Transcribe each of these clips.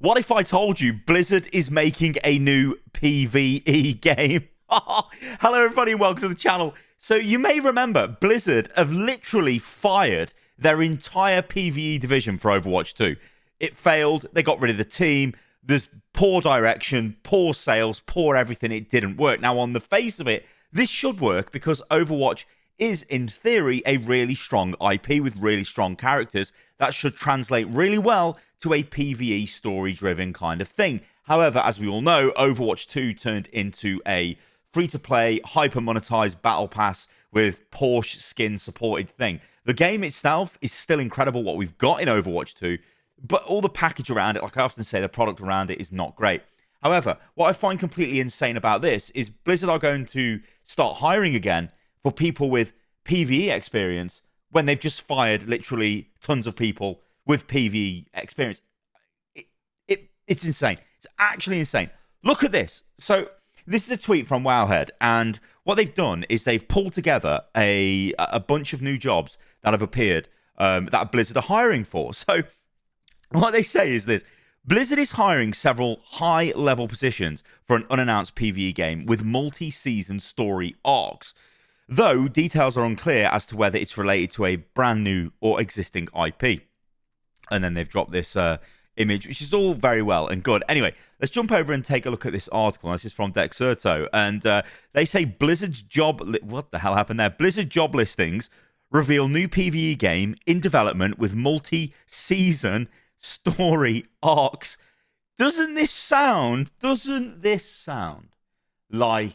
What if I told you Blizzard is making a new PvE game? Hello, everybody, and welcome to the channel. So you may remember Blizzard have literally fired their entire PvE division for Overwatch 2. It failed. They got rid of the team. There's poor direction, poor sales, poor everything. It didn't work. Now, on the face of it, this should work because Overwatch is, in theory, a really strong IP with really strong characters that should translate really well to a PvE story-driven kind of thing. However, as we all know, Overwatch 2 turned into a free-to-play, hyper-monetized battle pass with Porsche skin-supported thing. The game itself is still incredible, what we've got in Overwatch 2, but all the package around it, like I often say, the product around it is not great. However, what I find completely insane about this is Blizzard are going to start hiring again for people with PvE experience when they've just fired literally tons of people with PvE experience. It's insane. It's actually insane. Look at this. So this is a tweet from Wowhead, and what they've done is they've pulled together a bunch of new jobs that have appeared that Blizzard are hiring for. So what they say is this: Blizzard is hiring several high-level positions for an unannounced PvE game with multi-season story arcs, though details are unclear as to whether it's related to a brand new or existing IP. And then they've dropped this image, which is all very well and good. Anyway, let's jump over and take a look at this article. This is from Dexerto, and they say Blizzard's what the hell happened there? Blizzard job listings reveal new PvE game in development with multi-season story arcs. Doesn't this sound like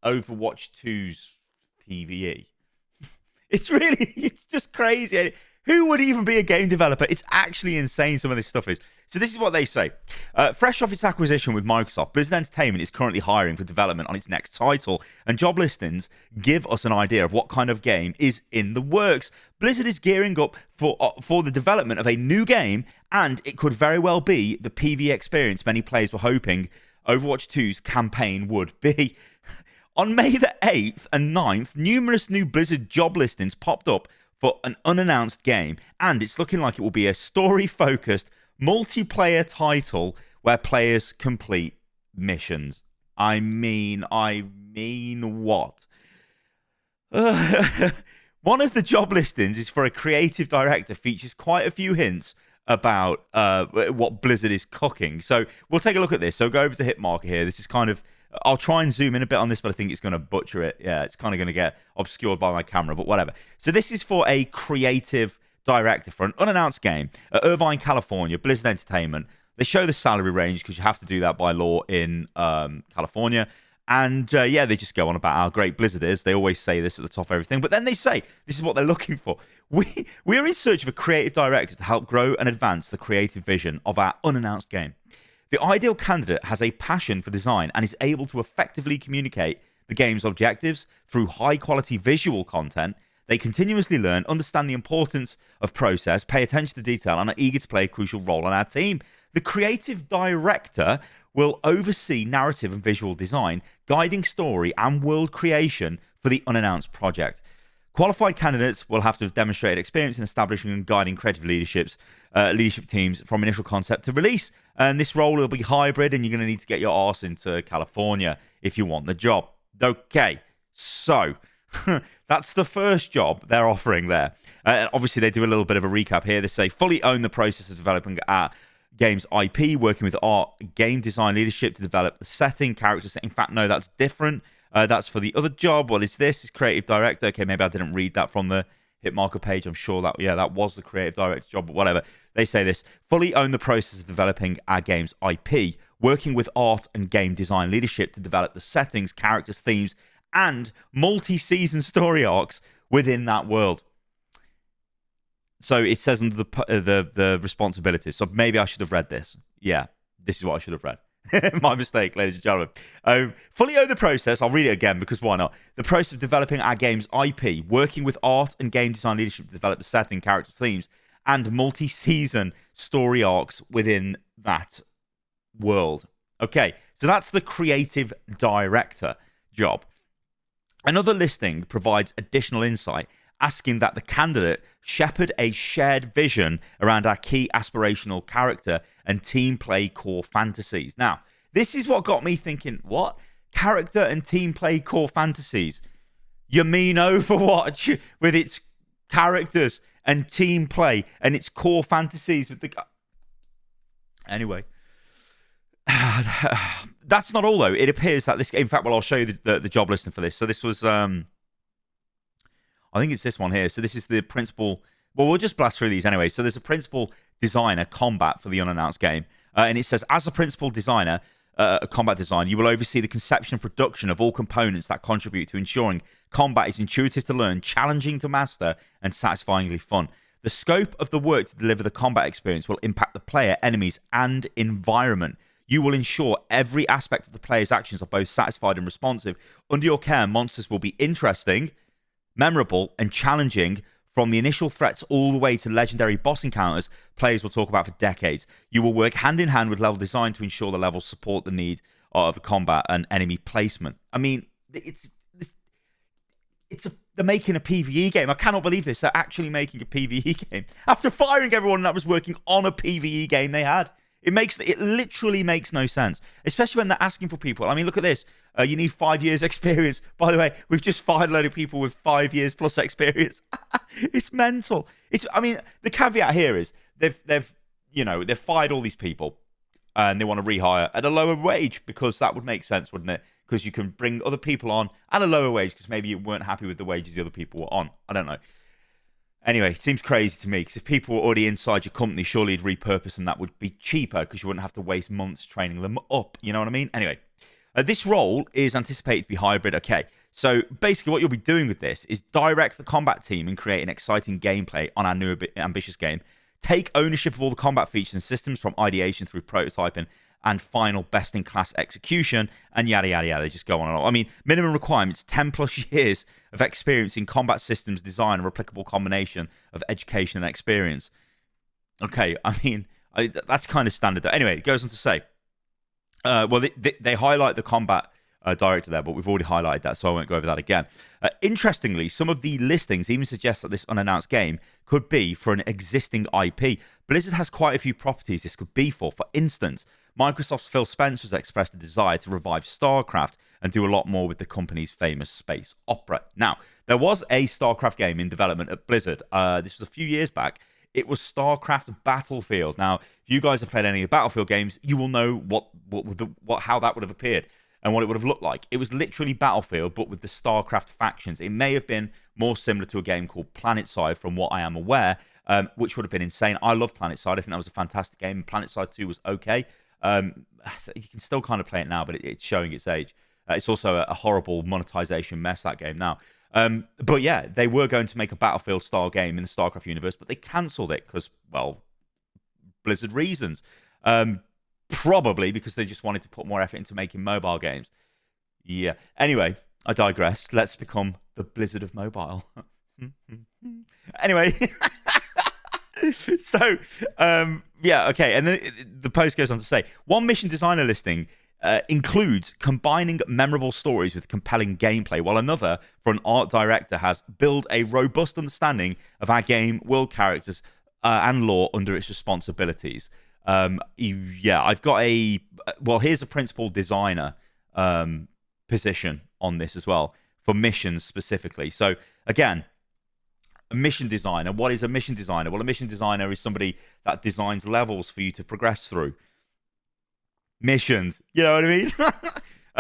Overwatch 2's PvE? It's just crazy. Who would even be a game developer? It's actually insane, some of this stuff is. So this is what they say. Fresh off its acquisition with Microsoft, Blizzard Entertainment is currently hiring for development on its next title, and job listings give us an idea of what kind of game is in the works. Blizzard is gearing up for the development of a new game, and it could very well be the PvE experience many players were hoping Overwatch 2's campaign would be. On May the 8th and 9th, numerous new Blizzard job listings popped up for an unannounced game, and it's looking like it will be a story-focused multiplayer title where players complete missions. I mean what? One of the job listings is for a creative director, features quite a few hints about what Blizzard is cooking. So we'll take a look at this. So go over to hit marker here. This is kind of, I'll try and zoom in a bit on this, but I think it's going to butcher it. Yeah, it's kind of going to get obscured by my camera, but whatever. So this is for a creative director for an unannounced game at Irvine, California, Blizzard Entertainment. They show the salary range because you have to do that by law in California. And yeah, they just go on about how great Blizzard is. They always say this at the top of everything. But then they say, this is what they're looking for. We're in search of a creative director to help grow and advance the creative vision of our unannounced game. The ideal candidate has a passion for design and is able to effectively communicate the game's objectives through high-quality visual content. They continuously learn, understand the importance of process, pay attention to detail, and are eager to play a crucial role on our team. The creative director will oversee narrative and visual design, guiding story and world creation for the unannounced project. Qualified candidates will have to have demonstrated experience in establishing and guiding creative leadership teams from initial concept to release. And this role will be hybrid, and you're going to need to get your arse into California if you want the job. Okay, so that's the first job they're offering there. Obviously, they do a little bit of a recap here. They say, fully own the process of developing our game's IP, working with art, game design leadership to develop the setting, characters. In fact, no, that's different. That's for the other job. What is this? It's creative director. Okay, maybe I didn't read that from the hit marker page. I'm sure that, yeah, that was the creative director job, but whatever. They say this: fully own the process of developing our game's IP, working with art and game design leadership to develop the settings, characters, themes, and multi-season story arcs within that world. So it says under the responsibilities. So maybe I should have read this. Yeah, this is what I should have read. My mistake, ladies and gentlemen. Fully own the process. I'll read it again because why not? The process of developing our game's IP, working with art and game design leadership to develop the setting, characters, themes, and multi-season story arcs within that world. Okay, so that's the creative director job. Another listing provides additional insight asking that the candidate shepherd a shared vision around our key aspirational character and team play core fantasies. Now, this is what got me thinking, what? Character and team play core fantasies? You mean Overwatch with its characters and team play and its core fantasies with the... Anyway. That's not all, though. It appears that this... In fact, well, I'll show you the job listing for this. So this was... I think it's this one here. So this is the principal... Well, we'll just blast through these anyway. So there's a principal designer combat for the unannounced game. And it says, as a principal designer, a combat design, you will oversee the conception and production of all components that contribute to ensuring combat is intuitive to learn, challenging to master, and satisfyingly fun. The scope of the work to deliver the combat experience will impact the player, enemies, and environment. You will ensure every aspect of the player's actions are both satisfied and responsive. Under your care, monsters will be interesting, memorable, and challenging. From the initial threats all the way to legendary boss encounters, players will talk about for decades. You will work hand in hand with level design to ensure the levels support the need of the combat and enemy placement. I mean, they're making a PvE game. I cannot believe this. They're actually making a PvE game after firing everyone that was working on a PvE game they had. It literally makes no sense, especially when they're asking for people. I mean, look at this. You need 5 years experience. By the way, we've just fired a load of people with 5 years plus experience. It's mental. I mean, the caveat here is they've fired all these people and they want to rehire at a lower wage because that would make sense, wouldn't it? Because you can bring other people on at a lower wage because maybe you weren't happy with the wages the other people were on. I don't know. Anyway, it seems crazy to me because if people were already inside your company, surely you'd repurpose them. That would be cheaper because you wouldn't have to waste months training them up. You know what I mean? Anyway, this role is anticipated to be hybrid. Okay, so basically what you'll be doing with this is direct the combat team and create an exciting gameplay on our new ambitious game. Take ownership of all the combat features and systems from ideation through prototyping and final best-in-class execution, and yada, yada, yada. They just go on and on. I mean, minimum requirements, 10 plus years of experience in combat systems design, a replicable combination of education and experience. Okay, I mean, that's kind of standard. Anyway, it goes on to say, they highlight the combat director there, but we've already highlighted that, so I won't go over that again. Interestingly, some of the listings even suggest that this unannounced game could be for an existing IP. Blizzard has quite a few properties this could be for. For instance, Microsoft's Phil Spencer has expressed a desire to revive StarCraft and do a lot more with the company's famous space opera. Now, there was a StarCraft game in development at Blizzard. This was a few years back. It was StarCraft Battlefield. Now, if you guys have played any of the Battlefield games, you will know how that would have appeared and what it would have looked like. It was literally Battlefield, but with the StarCraft factions. It may have been more similar to a game called PlanetSide, from what I am aware, which would have been insane. I love PlanetSide. I think that was a fantastic game. PlanetSide 2 was okay. You can still kind of play it now, but it's showing its age. It's also a horrible monetization mess, that game now. But yeah, they were going to make a Battlefield-style game in the StarCraft universe, but they cancelled it because, well, Blizzard reasons. Probably because they just wanted to put more effort into making mobile games. Yeah. Anyway, I digress. Let's become the Blizzard of mobile. Anyway. So, yeah, okay. And then the post goes on to say, one mission designer listing includes combining memorable stories with compelling gameplay, while another, for an art director, has build a robust understanding of our game, world characters, and lore under its responsibilities. Yeah, I've got here's a principal designer position on this as well, for missions specifically. So, again, a mission designer. What is a mission designer? Well, a mission designer is somebody that designs levels for you to progress through. Missions. You know what I mean?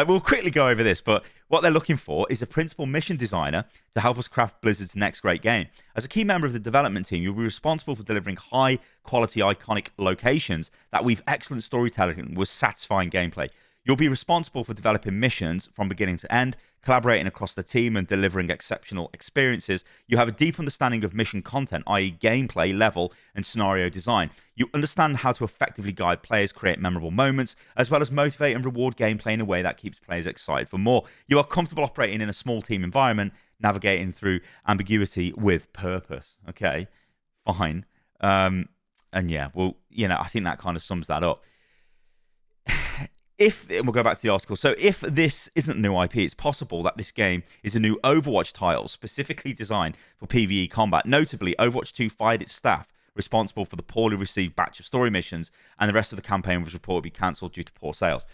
We'll quickly go over this, but what they're looking for is a principal mission designer to help us craft Blizzard's next great game. As a key member of the development team, you'll be responsible for delivering high-quality, iconic locations that weave excellent storytelling with satisfying gameplay. You'll be responsible for developing missions from beginning to end, collaborating across the team and delivering exceptional experiences. You have a deep understanding of mission content, i.e. gameplay, level, and scenario design. You understand how to effectively guide players, create memorable moments, as well as motivate and reward gameplay in a way that keeps players excited for more. You are comfortable operating in a small team environment, navigating through ambiguity with purpose. Okay, fine. And yeah, well, I think that kind of sums that up. and we'll go back to the article. So if this isn't a new IP, it's possible that this game is a new Overwatch title specifically designed for PvE combat. Notably, Overwatch 2 fired its staff responsible for the poorly received batch of story missions, and the rest of the campaign was reported to be cancelled due to poor sales.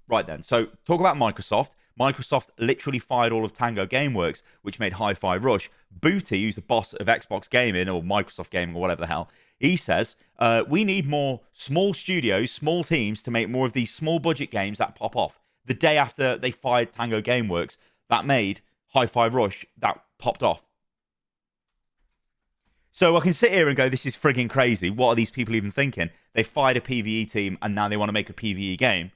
Right then, so talk about Microsoft. Microsoft literally fired all of Tango Gameworks, which made Hi-Fi Rush. Booty, who's the boss of Xbox Gaming or Microsoft Gaming or whatever the hell, he says, we need more small studios, small teams to make more of these small budget games that pop off. The day after they fired Tango Gameworks, that made Hi-Fi Rush, that popped off. So I can sit here and go, this is frigging crazy. What are these people even thinking? They fired a PvE team and now they want to make a PvE game.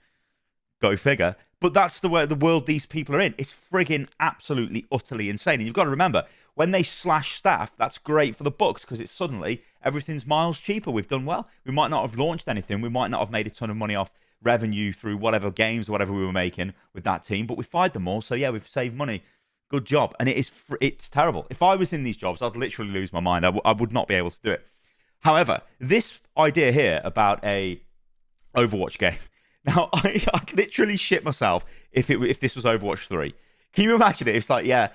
Go figure. But that's the world these people are in. It's frigging absolutely, utterly insane. And you've got to remember, when they slash staff, that's great for the books because it's suddenly everything's miles cheaper. We've done well. We might not have launched anything. We might not have made a ton of money off revenue through whatever games or whatever we were making with that team, but we fired them all. So yeah, we've saved money. Good job. And it's terrible. If I was in these jobs, I'd literally lose my mind. I would not be able to do it. However, this idea here about a Overwatch game. Now, I'd literally shit myself if this was Overwatch 3. Can you imagine it? It's like, yeah,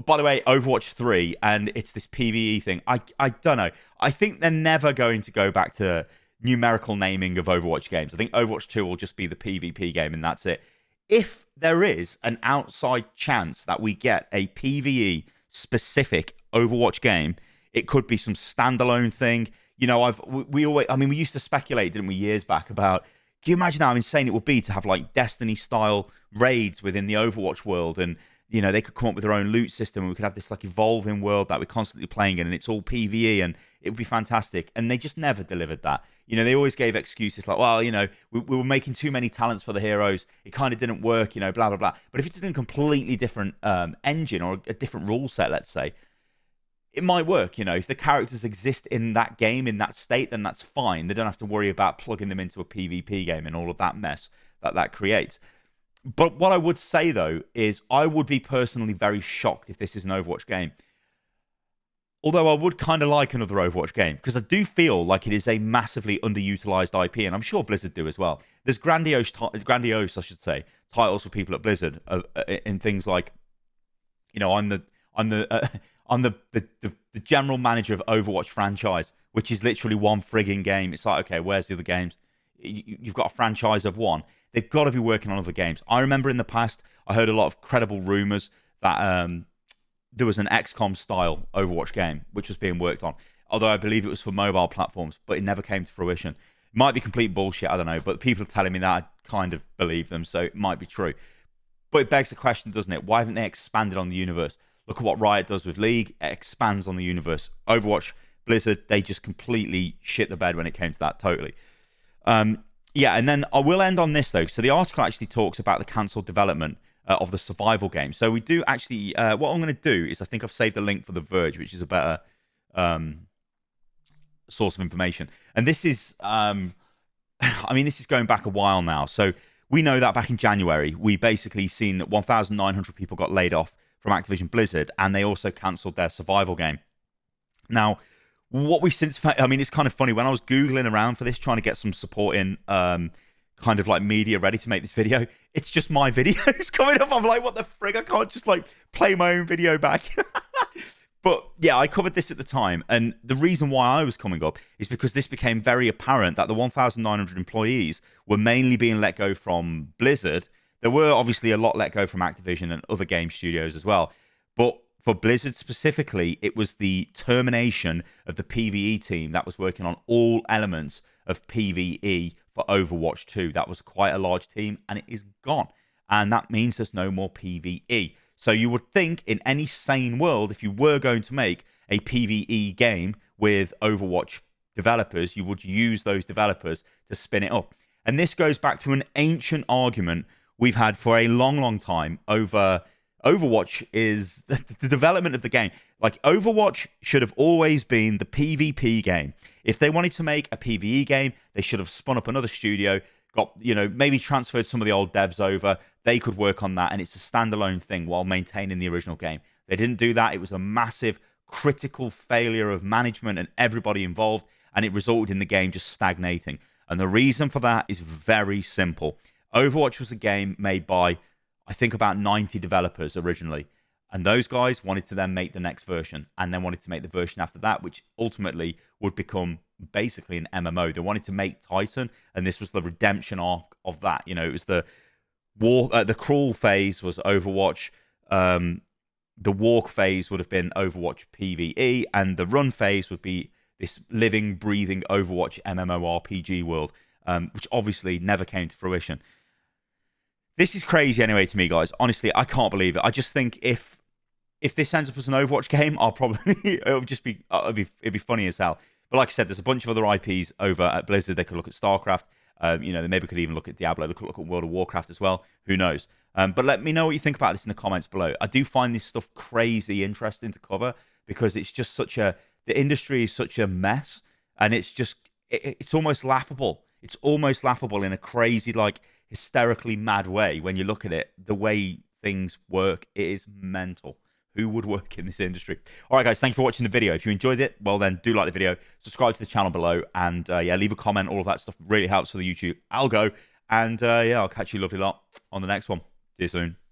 by the way, Overwatch 3, and it's this PvE thing. I don't know. I think they're never going to go back to numerical naming of Overwatch games. I think Overwatch 2 will just be the PvP game, and that's it. If there is an outside chance that we get a PvE-specific Overwatch game, it could be some standalone thing. You know, we used to speculate, didn't we, years back about... Can you imagine how insane it would be to have like Destiny-style raids within the Overwatch world, and you know they could come up with their own loot system, and we could have this like evolving world that we're constantly playing in, and it's all PvE, and it would be fantastic. And they just never delivered that. You know, they always gave excuses like, well, you know, we were making too many talents for the heroes. It kind of didn't work, you know, blah blah blah. But if it's in a completely different engine or a different rule set, let's say, it might work. You know, if the characters exist in that game in that state, then that's fine. They don't have to worry about plugging them into a PvP game and all of that mess that creates. But what I would say, though, is I would be personally very shocked if this is an Overwatch game. Although I would kind of like another Overwatch game, because I do feel like it is a massively underutilized IP, and I'm sure Blizzard do as well. There's grandiose, I should say, titles for people at Blizzard in things like, you know, I'm the general manager of Overwatch franchise, which is literally one frigging game. It's like, okay, where's the other games? You've got a franchise of one. They've got to be working on other games. I remember in the past, I heard a lot of credible rumors that there was an XCOM style Overwatch game which was being worked on. Although I believe it was for mobile platforms, but it never came to fruition. It might be complete bullshit, I don't know, but people are telling me that, I kind of believe them, so it might be true. But it begs the question, doesn't it? Why haven't they expanded on the universe? Look at what Riot does with League. It expands on the universe. Overwatch, Blizzard, they just completely shit the bed when it came to that, totally. Yeah, and then I will end on this, though. So the article actually talks about the cancelled development of the survival game. So we do actually... what I'm going to do is I think I've saved a link for The Verge, which is a better source of information. And this is... I mean, this is going back a while now. So we know that back in January, we basically seen that 1,900 people got laid off from Activision Blizzard, and they also cancelled their survival game. Now, what we since... I mean, it's kind of funny. When I was Googling around for this, trying to get some support in kind of like media ready to make this video, it's just my videos coming up. I'm like, what the frig? I can't just like play my own video back. But yeah, I covered this at the time. And the reason why I was coming up is because this became very apparent that the 1,900 employees were mainly being let go from Blizzard. There were obviously a lot let go from Activision and other game studios as well. But for Blizzard specifically, it was the termination of the PvE team that was working on all elements of PvE for Overwatch 2. That was quite a large team, and it is gone. And that means there's no more PvE. So you would think in any sane world, if you were going to make a PvE game with Overwatch developers, you would use those developers to spin it up. And this goes back to an ancient argument we've had for a long, long time over Overwatch is the development of the game. Like, Overwatch should have always been the PvP game. If they wanted to make a PvE game, they should have spun up another studio, got, you know, maybe transferred some of the old devs over. They could work on that, and it's a standalone thing while maintaining the original game. They didn't do that. It was a massive, critical failure of management and everybody involved, and it resulted in the game just stagnating. And the reason for that is very simple. Overwatch was a game made by, I think, about 90 developers originally. And those guys wanted to then make the next version and then wanted to make the version after that, which ultimately would become basically an MMO. They wanted to make Titan, and this was the redemption arc of that. You know, it was the crawl phase was Overwatch. The walk phase would have been Overwatch PvE, and the run phase would be this living, breathing Overwatch MMORPG world, which obviously never came to fruition. This is crazy anyway to me, guys. Honestly, I can't believe it. I just think if this ends up as an Overwatch game, I'll probably it'd be funny as hell. But like I said, there's a bunch of other IPs over at Blizzard. They could look at StarCraft. You know, they maybe could even look at Diablo. They could look at World of Warcraft as well. Who knows? But let me know what you think about this in the comments below. I do find this stuff crazy interesting to cover because it's just the industry is such a mess, and it's almost laughable. It's almost laughable in a crazy, like, hysterically mad way when you look at it. The way things work, it is mental. Who would work in this industry? All right, guys, thank you for watching the video. If you enjoyed it, well, then do like the video, subscribe to the channel below, and yeah, leave a comment. All of that stuff really helps for the YouTube algo. And yeah, I'll catch you lovely lot on the next one. See you soon.